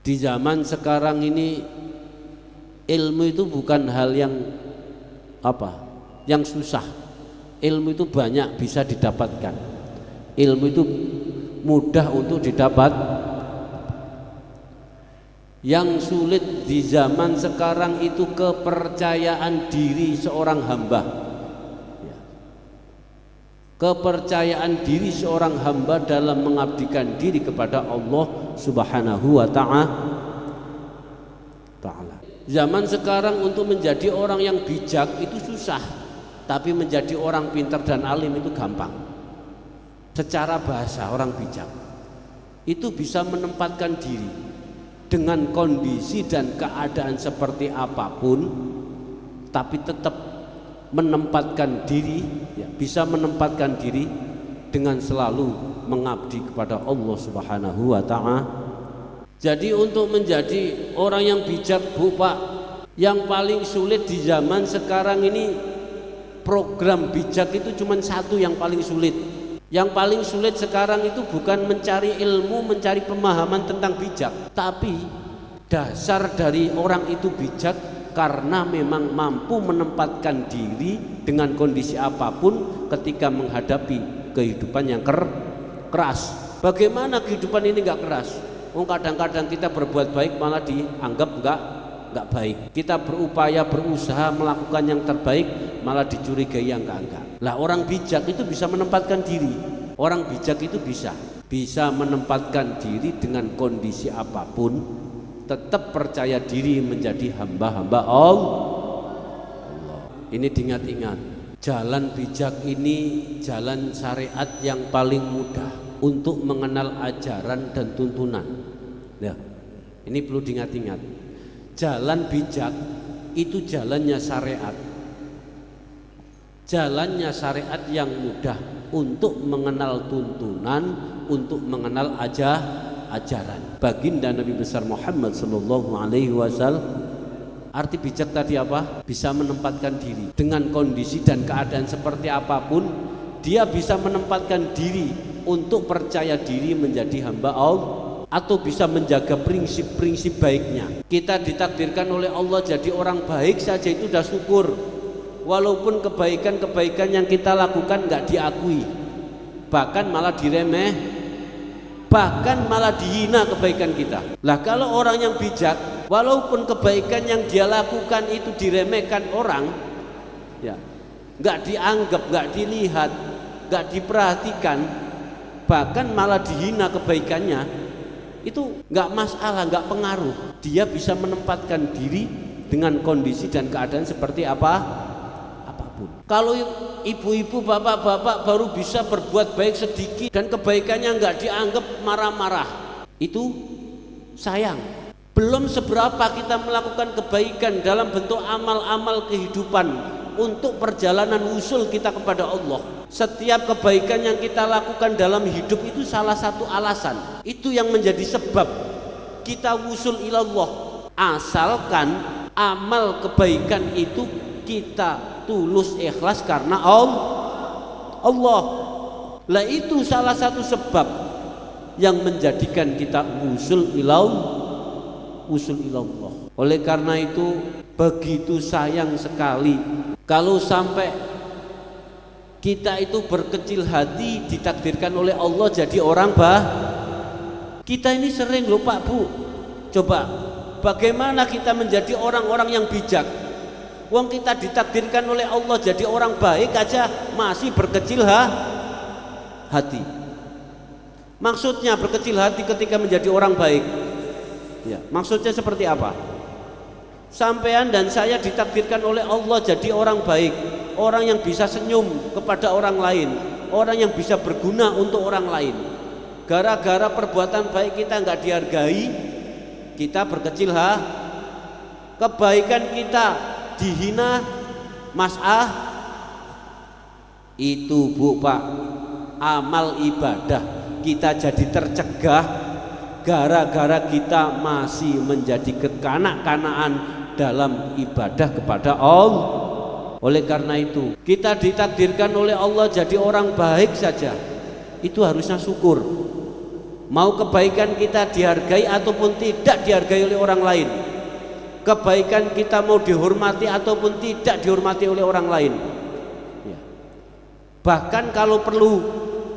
Di zaman sekarang ini ilmu itu bukan hal yang yang susah. Ilmu itu banyak bisa didapatkan. Ilmu itu mudah untuk didapat. Yang sulit di zaman sekarang itu kepercayaan diri seorang hamba. Kepercayaan diri seorang hamba dalam mengabdikan diri kepada Allah Subhanahu wa ta'ala. Zaman sekarang untuk menjadi orang yang bijak itu susah, tapi menjadi orang pintar dan alim itu gampang. Secara bahasa orang bijak itu bisa menempatkan diri dengan kondisi dan keadaan seperti apapun, tapi tetap menempatkan diri, bisa menempatkan diri dengan selalu mengabdi kepada Allah Subhanahu wa ta'ala. Jadi untuk menjadi orang yang bijak, Bu Pak, yang paling sulit di zaman sekarang ini, program bijak itu cuma satu yang paling sulit. Yang paling sulit sekarang itu bukan mencari ilmu, mencari pemahaman tentang bijak, tapi dasar dari orang itu bijak karena memang mampu menempatkan diri dengan kondisi apapun ketika menghadapi kehidupan yang keras. Bagaimana kehidupan ini nggak keras? Kadang-kadang kita berbuat baik malah dianggap nggak baik. Kita berupaya berusaha melakukan yang terbaik malah dicurigai yang enggak. Lah orang bijak itu bisa menempatkan diri. Orang bijak itu bisa menempatkan diri dengan kondisi apapun, tetap percaya diri menjadi hamba-hamba Allah. Ini diingat-ingat. Jalan bijak ini jalan syariat yang paling mudah untuk mengenal ajaran dan tuntunan. Ya, ini perlu diingat-ingat. Jalan bijak itu jalannya syariat. Jalannya syariat yang mudah untuk mengenal tuntunan, untuk mengenal ajaran. Baginda Nabi besar Muhammad sallallahu alaihi wasallam. Arti bijak tadi apa? Bisa menempatkan diri dengan kondisi dan keadaan seperti apapun, dia bisa menempatkan diri untuk percaya diri menjadi hamba Allah, atau bisa menjaga prinsip-prinsip baiknya. Kita ditakdirkan oleh Allah jadi orang baik saja itu sudah syukur. Walaupun kebaikan-kebaikan yang kita lakukan nggak diakui, bahkan malah bahkan malah dihina kebaikan kita. Lah kalau orang yang bijak, walaupun kebaikan yang dia lakukan itu diremehkan orang, ya nggak dianggap, nggak dilihat, nggak diperhatikan, bahkan malah dihina kebaikannya, itu nggak masalah, nggak pengaruh. Dia bisa menempatkan diri dengan kondisi dan keadaan seperti apapun. Kalau ibu-ibu, bapak-bapak baru bisa berbuat baik sedikit dan kebaikannya nggak dianggap, marah-marah, itu sayang. Belum seberapa kita melakukan kebaikan dalam bentuk amal-amal kehidupan untuk perjalanan usul kita kepada Allah. Setiap kebaikan yang kita lakukan dalam hidup itu salah satu alasan, itu yang menjadi sebab kita usul ilallah. Asalkan amal kebaikan itu kita tulus ikhlas karena Allah. Lah itu salah satu sebab yang menjadikan kita usul ilallah. Oleh karena itu begitu sayang sekali kalau sampai kita itu berkecil hati, ditakdirkan oleh Allah jadi orang kita ini sering loh Pak Bu. Coba bagaimana kita menjadi orang-orang yang bijak? Wong kita ditakdirkan oleh Allah jadi orang baik aja masih berkecil hati. Maksudnya berkecil hati ketika menjadi orang baik, ya, maksudnya seperti apa? Sampean dan saya ditakdirkan oleh Allah jadi orang baik, orang yang bisa senyum kepada orang lain, orang yang bisa berguna untuk orang lain. Gara-gara perbuatan baik kita nggak dihargai, kita berkecil kebaikan kita dihina, itu Bu Pak, amal ibadah kita jadi tercegah gara-gara kita masih menjadi kekanak-kanaan dalam ibadah kepada Allah. Oleh karena itu kita ditakdirkan oleh Allah jadi orang baik saja, itu harusnya syukur. Mau kebaikan kita dihargai ataupun tidak dihargai oleh orang lain, kebaikan kita mau dihormati ataupun tidak dihormati oleh orang lain, ya. Bahkan kalau perlu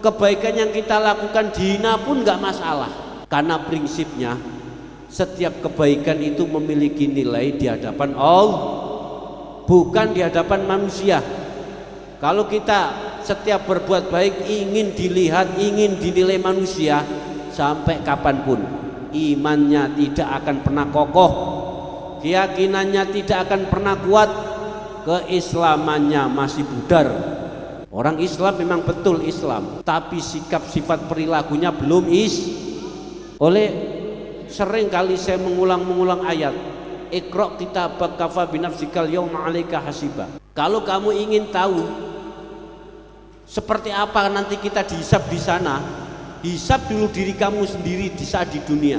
kebaikan yang kita lakukan dihina pun nggak masalah, karena prinsipnya setiap kebaikan itu memiliki nilai di hadapan Allah, bukan di hadapan manusia. Kalau kita setiap berbuat baik ingin dilihat, ingin dinilai manusia, sampai kapanpun imannya tidak akan pernah kokoh, keyakinannya tidak akan pernah kuat, keislamannya masih pudar. Orang Islam memang betul Islam, tapi sikap sifat perilakunya belum oleh sering kali saya mengulang ayat Iqra' kitabaka kafa binafsikal yawma 'alaika hasiba. Kalau kamu ingin tahu seperti apa nanti kita dihisab di sana, hisab dulu diri kamu sendiri di saat di dunia.